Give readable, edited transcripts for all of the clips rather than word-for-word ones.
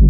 Yo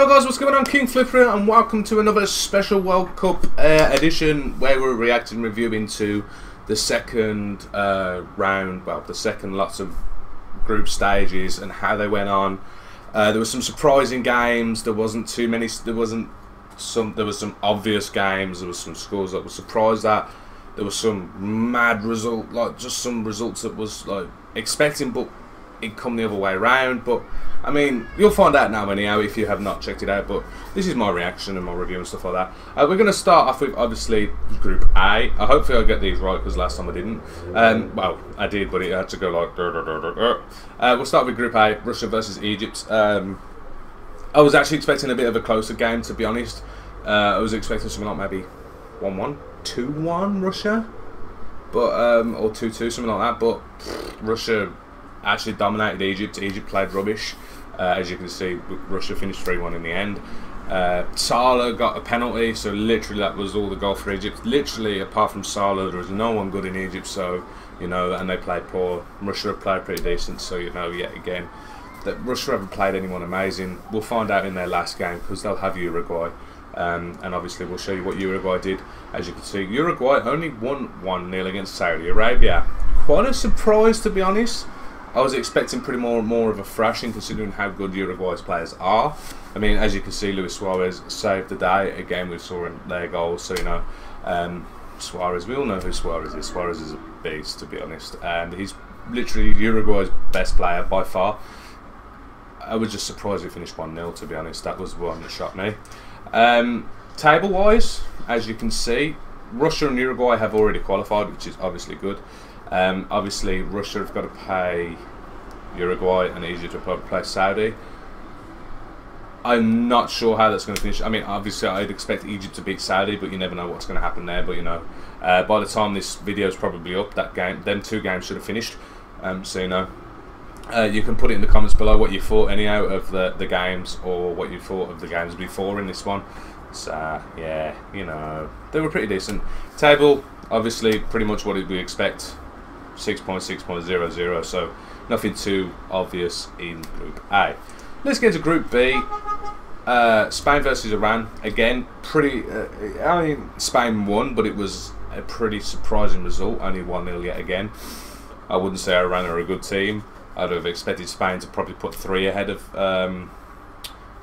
guys, what's going on? Kingflipper, and welcome to another special World Cup edition where we're reacting and reviewing to the second round, well, the second lots of group stages and how they went on. There were some surprising games. There wasn't too many. There was some obvious games. There was some scores that was surprised at. There was some mad result, like just some results that was like expecting, but it come the other way around. But I mean, you'll find out now anyhow if you have not checked it out. But this is my reaction and my review and stuff like that. We're going to start off with obviously Group A. Hopefully I get these right because last time I didn't. Well, I did, but it had to go like. We'll start with Group A, Russia versus Egypt. I was actually expecting a bit of a closer game, to be honest. I was expecting something like maybe 1-1, 2-1 Russia, but or 2-2, something like that. But Russia actually dominated Egypt. Egypt played rubbish. As you can see, Russia finished 3-1 in the end. Salah got a penalty, so literally that was all the goal for Egypt. Literally, apart from Salah, there was no one good in Egypt, so, you know, and they played poor. Russia have played pretty decent, so, you know, yet again, that Russia haven't played anyone amazing. We'll find out in their last game, because they'll have Uruguay. And obviously we'll show you what Uruguay did. As you can see, Uruguay only won 1-0 against Saudi Arabia. Quite a surprise, to be honest. I was expecting pretty more of a thrashing, considering how good Uruguay's players are. I mean, as you can see, Luis Suarez saved the day. Again, we saw in their goals, so, you know, Suarez, we all know who Suarez is. Suarez is a beast, to be honest. And he's literally Uruguay's best player by far. I was just surprised he finished 1-0, to be honest. That was one that shocked me. Table-wise, as you can see, Russia and Uruguay have already qualified, which is obviously good. Obviously, Russia have got to play Uruguay and Egypt have got to play Saudi. I'm not sure how that's going to finish. I mean, obviously, I'd expect Egypt to beat Saudi, but you never know what's going to happen there. But, you know, by the time this video is probably up, them two games should have finished. So, you know, you can put it in the comments below what you thought anyhow of the games, or what you thought of the games before in this one. So, yeah, you know, they were pretty decent. Table, obviously, pretty much what we expect. 6.6.00, so nothing too obvious in Group A. Let's get to Group B. Spain versus Iran. Again, pretty. I mean, Spain won, but it was a pretty surprising result. Only 1-0 yet again. I wouldn't say Iran are a good team. I'd have expected Spain to probably put 3 ahead of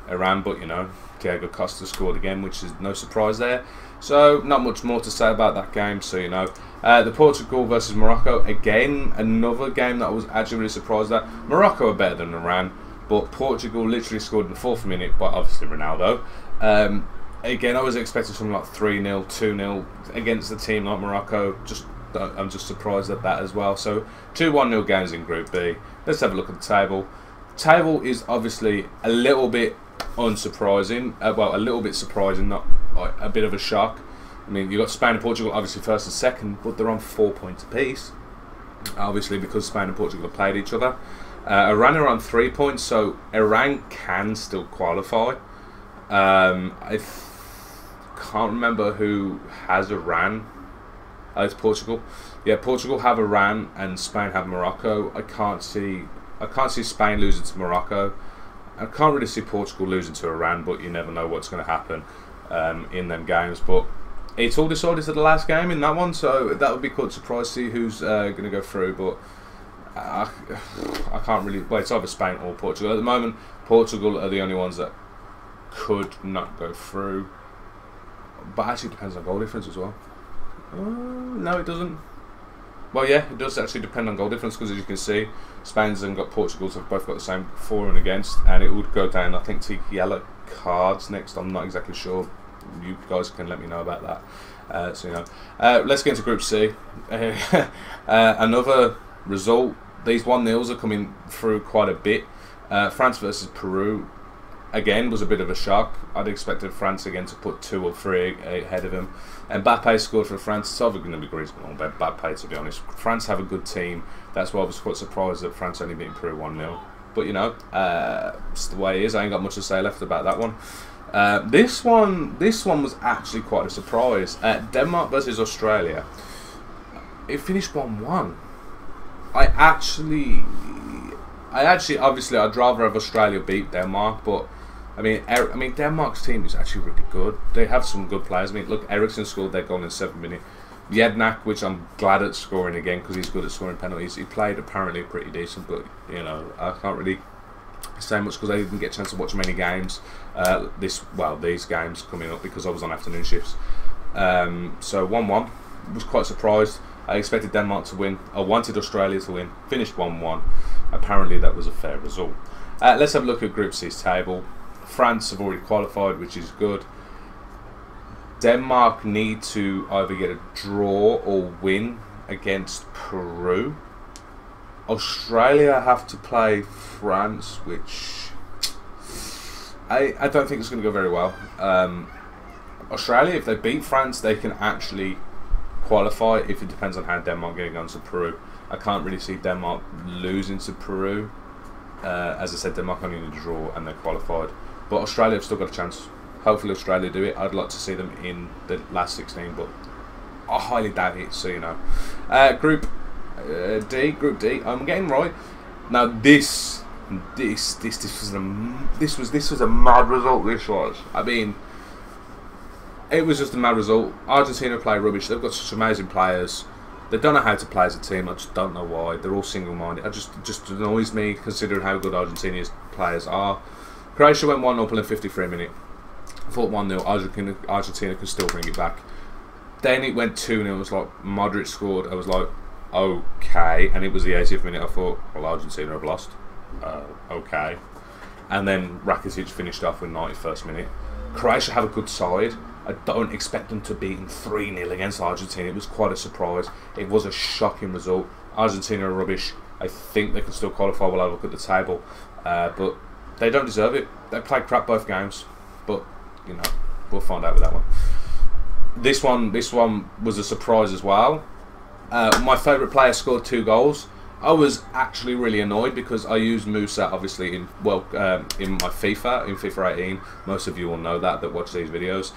Iran, but, you know, Diego Costa scored again, which is no surprise there. So, not much more to say about that game, so, you know. The Portugal versus Morocco, again, another game that I was actually really surprised at. Morocco are better than Iran, but Portugal literally scored in the 4th minute, but obviously Ronaldo. Again, I was expecting something like 3-0, 2-0 against a team like Morocco. I'm just surprised at that as well. So, 2 1-0 games in Group B. Let's have a look at the table. The table is obviously a little bit unsurprising. Well, a little bit surprising, not like a bit of a shock. I mean, you've got Spain and Portugal obviously first and second, but they're on 4 points apiece. Obviously, because Spain and Portugal have played each other. Iran are on 3 points, so Iran can still qualify. I can't remember who has Iran. It's Portugal. Yeah, Portugal have Iran and Spain have Morocco. I can't see Spain losing to Morocco. I can't really see Portugal losing to Iran, but you never know what's going to happen in them games. But it's all decided to the last game in that one, so that would be quite surprised to see who's going to go through. But I can't really. Well, it's either Spain or Portugal at the moment. Portugal are the only ones that could not go through, but actually it depends on goal difference as well. No, it doesn't. Well, yeah, it does actually depend on goal difference, because as you can see, Spain's and Portugal's have both got the same for and against, and it would go down, I think, to yellow cards next. I'm not exactly sure. You guys can let me know about that. So, you know, let's get into Group C. Another result. These 1-0s are coming through quite a bit. France versus Peru, again, was a bit of a shock. I'd expected France again to put 2 or 3 ahead of him. And Mbappe scored for France. It's either going to be Griezmann or Mbappe, to be honest. France have a good team. That's why I was quite surprised that France only beat Peru 1-0. But, you know, it's the way it is. I ain't got much to say left about that one. This one was actually quite a surprise. Denmark versus Australia. It finished 1-1. I actually, obviously, I'd rather have Australia beat Denmark, but I mean, Denmark's team is actually really good. They have some good players. I mean, look, Eriksson scored their goal in the 7th minute. Jednak, which I'm glad at scoring again because he's good at scoring penalties. He played apparently pretty decent, but you know, I can't really say much because I didn't get a chance to watch many games. These games coming up because I was on afternoon shifts. So 1-1. Was quite surprised. I expected Denmark to win. I wanted Australia to win. Finished 1-1. Apparently that was a fair result. Let's have a look at Group C's table. France have already qualified, which is good. Denmark need to either get a draw or win against Peru. Australia have to play France, which I don't think it's going to go very well. Australia, if they beat France, they can actually qualify. If it depends on how Denmark get against Peru, I can't really see Denmark losing to Peru. As I said, Denmark only need a draw and they're qualified. But Australia have still got a chance. Hopefully Australia do it. I'd like to see them in the last 16, but I highly doubt it. So you know, Group D. I'm getting right now. This was a mad result. This was. I mean, it was just a mad result. Argentina play rubbish. They've got such amazing players. They don't know how to play as a team. I just don't know why. They're all single-minded. It just annoys me considering how good Argentina's players are. Croatia went 1-0 in the 53rd minute. I thought 1-0. Argentina can still bring it back. Then it went 2-0. It was like Modric scored. I was like, okay. And it was the 80th minute. I thought, well, Argentina have lost. Okay. And then Rakitic finished off with 91st minute. Croatia have a good side. I don't expect them to beat 3-0 against Argentina. It was quite a surprise. It was a shocking result. Argentina are rubbish. I think they can still qualify while I look at the table. But they don't deserve it. They played crap both games. But, you know, we'll find out with that one. This one was a surprise as well. My favourite player scored 2 goals. I was actually really annoyed because I used Musa obviously in my FIFA 18. Most of you will know that watch these videos.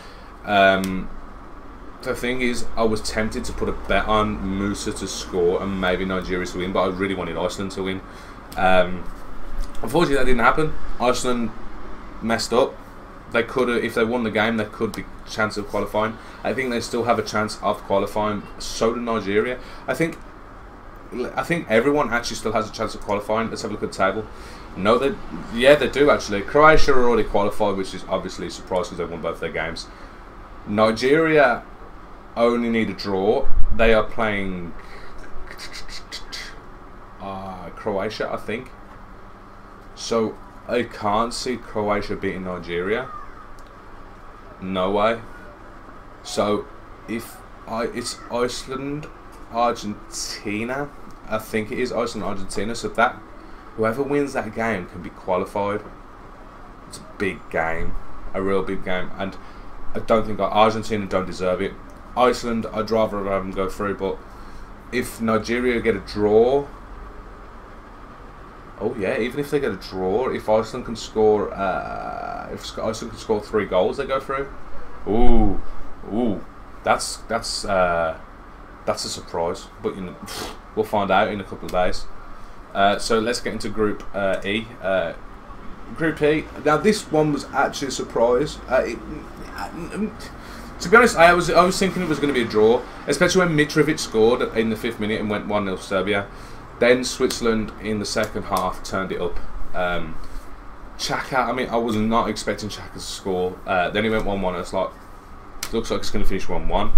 The thing is, I was tempted to put a bet on Musa to score and maybe Nigeria to win, but I really wanted Iceland to win. Unfortunately, that didn't happen. Iceland messed up. They could have, if they won the game, they could be a chance of qualifying. I think they still have a chance of qualifying. So do Nigeria. I think everyone actually still has a chance of qualifying. Let's have a look at the table. No, they do actually. Croatia are already qualified, which is obviously a surprise because they won both their games. Nigeria only need a draw. They are playing Croatia, I think. So I can't see Croatia beating Nigeria. No way. So if it's Iceland, Argentina. I think it is Iceland, Argentina. So that whoever wins that game can be qualified. It's a big game, a real big game, and I don't think Argentina don't deserve it. Iceland, I'd rather have them go through, but if Nigeria get a draw, oh yeah, even if they get a draw, if Iceland can score, if Iceland can score 3 goals, they go through. Ooh, that's a surprise. But you know, we'll find out in a couple of days. So let's get into Group E. Group E. Now this one was actually a surprise. To be honest, I was thinking it was going to be a draw, especially when Mitrovic scored in the 5th minute and went 1-0 Serbia. Then Switzerland in the second half turned it up. Xhaka, I mean, I was not expecting Xhaka to score. Then he went 1-1. It's like, looks like it's going to finish 1-1.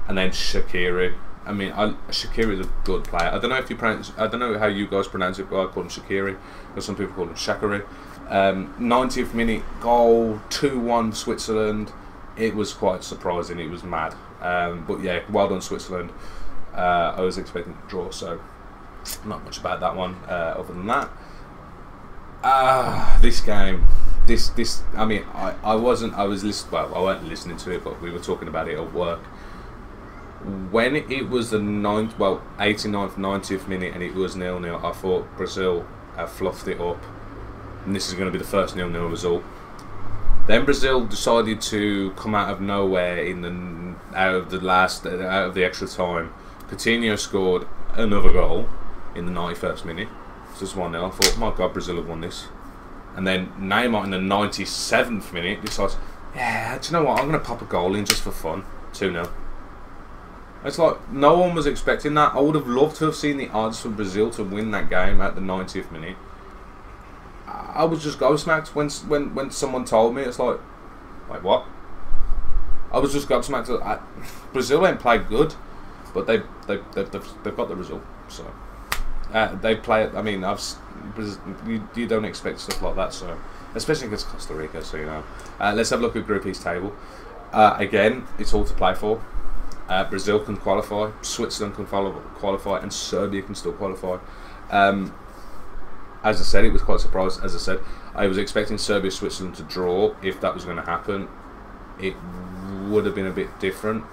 And then Shaqiri. I mean, Shaqiri is a good player. I don't know if you pronounce. I don't know how you guys pronounce it, but I call him Shaqiri, because some people call him Shaqiri. 90th minute goal, 2-1 Switzerland. It was quite surprising. It was mad. But yeah, well done Switzerland. I was expecting a draw, so not much about that one. Other than that, this game, this. I mean, I wasn't. I was listening. Well, I wasn't listening to it, but we were talking about it at work. When it was the 89th, 90th minute, and it was 0-0, I thought Brazil fluffed it up, and this is going to be the first 0-0 result. Then Brazil decided to come out of nowhere out of the extra time. Coutinho scored another goal in the 91st minute. So it's 1-0. I thought, my God, Brazil have won this. And then Neymar in the 97th minute decides, yeah, do you know what? I'm going to pop a goal in just for fun. 2-0. It's like no one was expecting that. I would have loved to have seen the odds for Brazil to win that game at the 90th minute. I was just gobsmacked when someone told me. It's like what? I was just gobsmacked. Brazil ain't played good, but they've got the result. So they play it. I mean, you don't expect stuff like that. So especially against Costa Rica. So you know, let's have a look at Group E's table. Again, it's all to play for. Brazil can qualify, Switzerland can qualify, and Serbia can still qualify. As I said, it was quite surprised. As I said, I was expecting Serbia, Switzerland to draw. If that was going to happen, it would have been a bit different.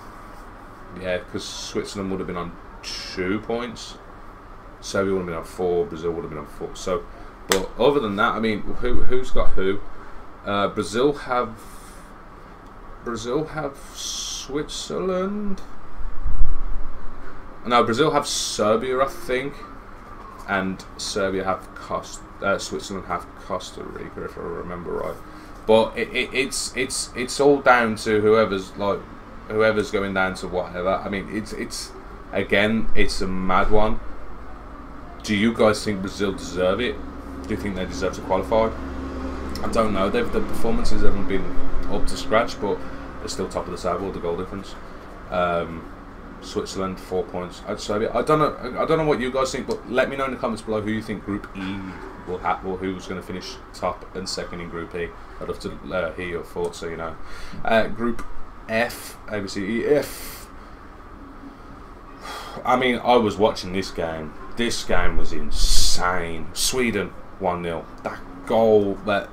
Yeah, because Switzerland would have been on 2 points, Serbia would have been on 4, Brazil would have been on 4. So, but other than that, I mean, who's got who? Brazil have Switzerland. No, Brazil have Serbia, I think, and Serbia have Switzerland have Costa Rica, if I remember right. But it's all down to whoever's going down to whatever. I mean, it's again, it's a mad one. Do you guys think Brazil deserve it? Do you think they deserve to qualify? I don't know. The performances haven't been up to scratch, but they're still top of the table with the goal difference. Switzerland 4 points. I don't know what you guys think, but let me know in the comments below who you think Group E will have, or who's going to finish top and second in Group E. I'd love to hear your thoughts, so you know. Group F, A, B, C, E, F. I mean, I was watching this game. This game was insane. Sweden 1-0. That goal that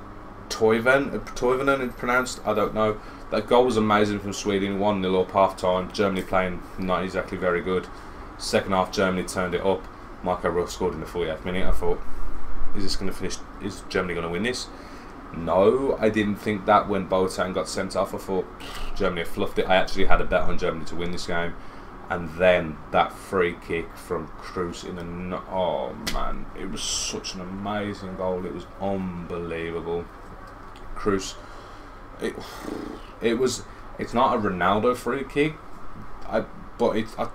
Toivonen is pronounced, I don't know. That goal was amazing from Sweden. 1-0 up half time. Germany playing not exactly very good. Second half, Germany turned it up. Marco Ruff scored in the 48th minute. I thought, is this going to finish? Is Germany going to win this? No, I didn't think that when Boateng got sent off. I thought Germany had fluffed it. I actually had a bet on Germany to win this game. And then that free kick from Kroos in the... Oh, man. It was such an amazing goal. It was unbelievable. Kroos... It's not a Ronaldo free kick, but I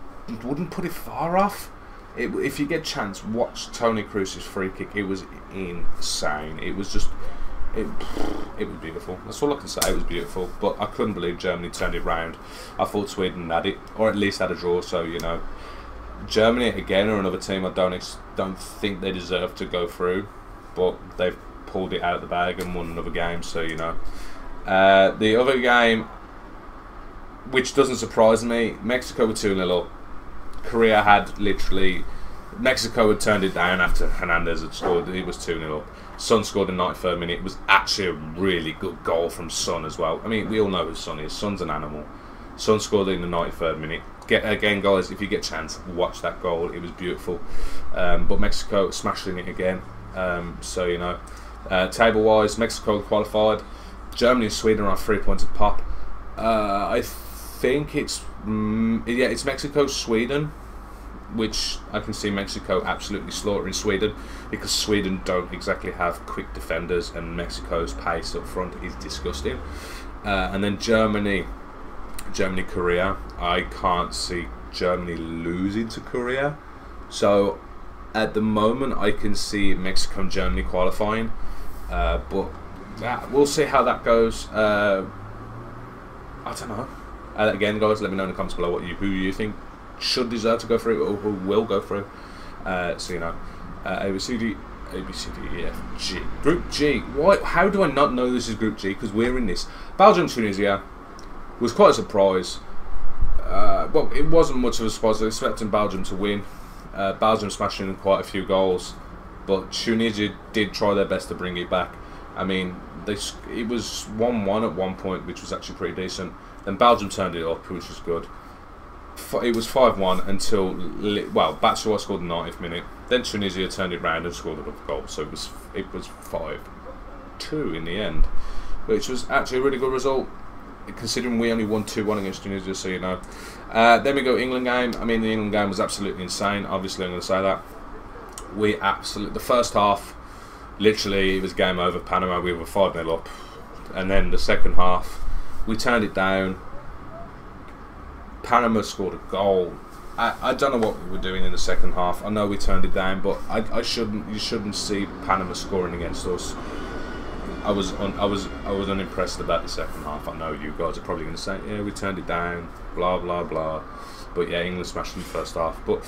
wouldn't put it far off. If you get a chance, watch Toni Kroos's free kick. It was insane. It was just... It was beautiful. That's all I can say. It was beautiful. But I couldn't believe Germany turned it round. I thought Sweden had it, or at least had a draw. So you know, Germany again are another team I don't think they deserve to go through, but they've pulled it out of the bag and won another game. So you know, the other game, which doesn't surprise me, Mexico were 2-0 up. Korea had literally... Mexico had turned it down after Hernandez had scored. It was 2-0 up. Son scored in the 93rd minute. It was actually a really good goal from Son as well. I mean, we all know who Son is. Son's an animal. Son scored in the 93rd minute. Again, guys, if you get a chance, watch that goal. It was beautiful. But Mexico smashing it again. So, you know, table-wise, Mexico qualified. Germany and Sweden are on 3 points a pop. I think it's Mexico, Sweden, which I can see Mexico absolutely slaughtering Sweden, because Sweden don't exactly have quick defenders and Mexico's pace up front is disgusting. And then Germany, Korea. I can't see Germany losing to Korea. So at the moment I can see Mexico and Germany qualifying, but we'll see how that goes. I don't know. Again, guys, let me know in the comments below who you think should deserve to go through or who will go through. So you know, A, B, C, D, E, F, G. Group G. How do I not know this is Group G? Because we're in this. Belgium, Tunisia was quite a surprise. Well, it wasn't much of a surprise. I was expecting Belgium to win. Belgium smashing in quite a few goals, but Tunisia did try their best to bring it back. I mean, it was 1-1 at one point, which was actually pretty decent. Then Belgium turned it up, which was good. It was 5-1 until, well, Batshuayi scored in the 90th minute. Then Tunisia turned it round and scored another goal. So it was 5-2 in the end. which was actually a really good result, considering we only won 2-1 against Tunisia, so you know. Then we go England game. I mean, the England game was absolutely insane. Obviously, I'm going to say that. The first half, literally, it was game over. Panama, we were 5-0 up. And then the second half, we turned it down. Panama scored a goal. I don't know what we were doing in the second half. I know we turned it down, but you shouldn't see Panama scoring against us. I was unimpressed about the second half. I know you guys are probably going to say, yeah, we turned it down, blah blah blah. But yeah, England smashed in the first half. But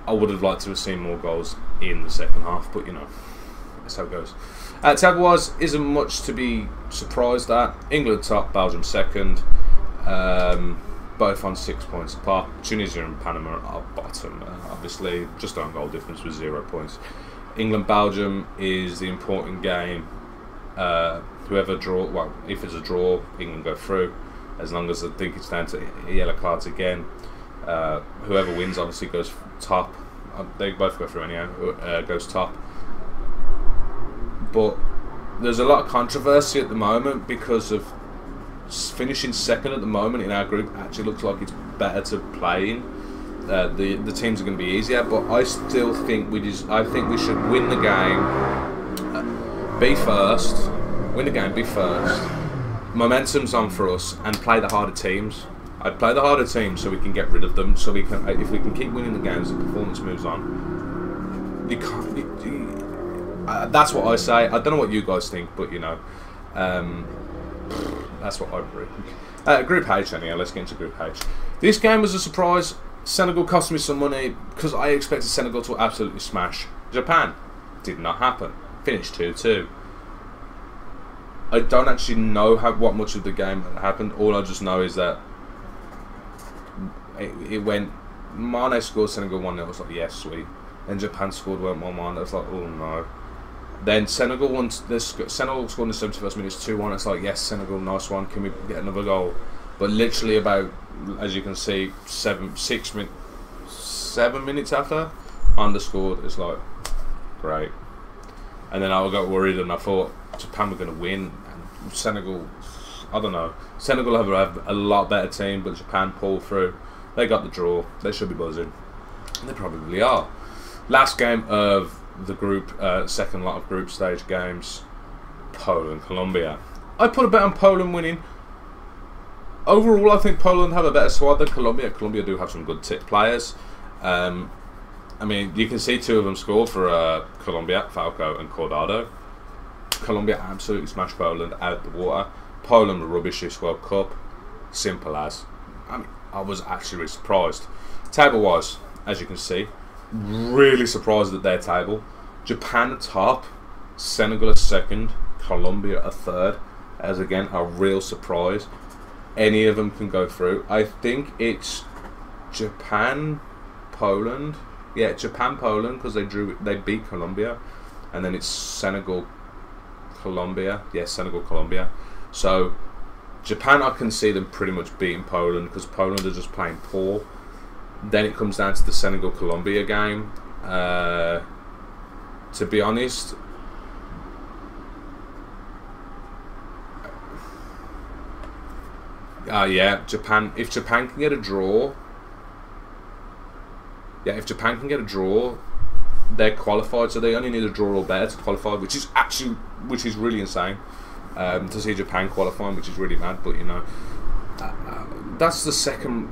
I would have liked to have seen more goals in the second half. But you know, that's how it goes. Table-wise, isn't much to be surprised at. England top, Belgium second. Both on 6 points apart. Tunisia and Panama are bottom. Obviously, just on goal difference with 0 points. England-Belgium is the important game. Whoever draw, well, if it's a draw, England go through. As long as I think it's down to yellow cards again. Whoever wins obviously goes top. They both go through anyhow. Goes top. But there's a lot of controversy at the moment because of finishing second at the moment in our group. Actually looks like it's better to play in. The teams are going to be easier, but I still think I think we should win the game, be first, win the game, be first. Momentum's on for us, and play the harder teams. I'd play the harder teams so we can get rid of them. So we can, if we can keep winning the games, the performance moves on. You can't. That's what I say. I don't know what you guys think, but you know. That's what I think. Group H, anyhow. Let's get into Group H. This game was a surprise. Senegal cost me some money because I expected Senegal to absolutely smash Japan. Did not happen. Finished 2-2. I don't actually know what much of the game happened. All I just know is that it went. Mane scored, Senegal 1-0. I was like, yes, sweet. Then Japan scored, went 1-1. I was like, oh no. Then Senegal won. Senegal scored in the 71st minute, 2-1. It's like, yes, Senegal, nice one. Can we get another goal? But literally about, as you can see, 7 minutes after, underscored. It's like, great. And then I got worried and I thought Japan were going to win. And Senegal, I don't know. Senegal have a lot better team, but Japan pulled through. They got the draw. They should be buzzing. And they probably are. Last game of the group, second lot of group stage games, Poland, Colombia. I put a bet on Poland winning. Overall, I think Poland have a better squad than Colombia. Colombia do have some good players. I mean, you can see 2 of them scored for Colombia, Falco and Cordado. Colombia absolutely smashed Poland out the water. Poland were rubbish this World Cup. Simple as. I mean, I was actually really surprised. Table-wise, as you can see, really surprised at their table. Japan at top, Senegal at second, Colombia at third. As again, a real surprise. Any of them can go through. I think it's Japan, Poland. Yeah, Japan, Poland, because they beat Colombia, and then it's Senegal, Colombia. Yeah, Senegal, Colombia. So Japan, I can see them pretty much beating Poland because Poland are just playing poor. Then it comes down to the Senegal-Colombia game. To be honest, yeah, Japan. If Japan can get a draw, they're qualified. So they only need a draw or better to qualify, which is really insane. To see Japan qualifying, which is really mad. But you know, that's the second.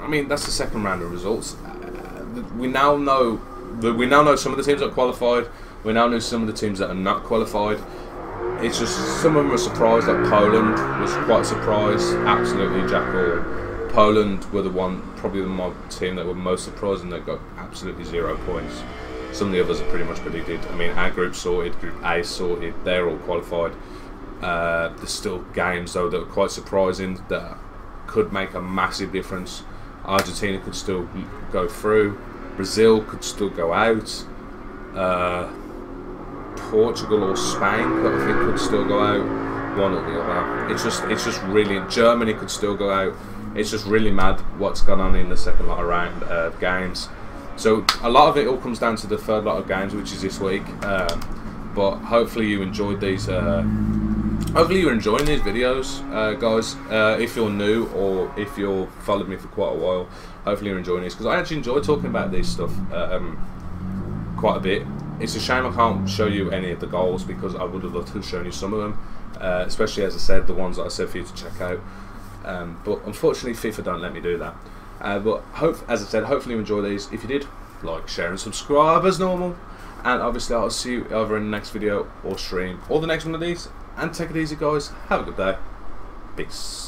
I mean, that's the second round of results. We now know some of the teams that are qualified. We now know some of the teams that are not qualified. It's just some of them are surprised. Like Poland was quite surprised. Absolutely, jackal. Poland were probably the team that were most surprised, and they got absolutely 0 points. Some of the others are pretty much predicted. I mean, our group sorted, Group A sorted. They're all qualified. There's still games though that are quite surprising that could make a massive difference. Argentina could still go through. Brazil could still go out. Portugal or Spain, I think, could still go out. One or the other. It's just really. Germany could still go out. It's just really mad what's gone on in the second lot of round of games. So a lot of it all comes down to the third lot of games, which is this week. But hopefully you enjoyed these hopefully you're enjoying these videos, guys. If you're new or if you've followed me for quite a while, hopefully you're enjoying these, because I actually enjoy talking about this stuff quite a bit. It's a shame I can't show you any of the goals, because I would have loved to have shown you some of them, especially, as I said, the ones that I said for you to check out. But unfortunately FIFA don't let me do that. But as I said, hopefully you enjoy these. If you did, like, share and subscribe as normal. And obviously I'll see you either in the next video or stream or the next one of these. And take it easy, guys. Have a good day. Peace.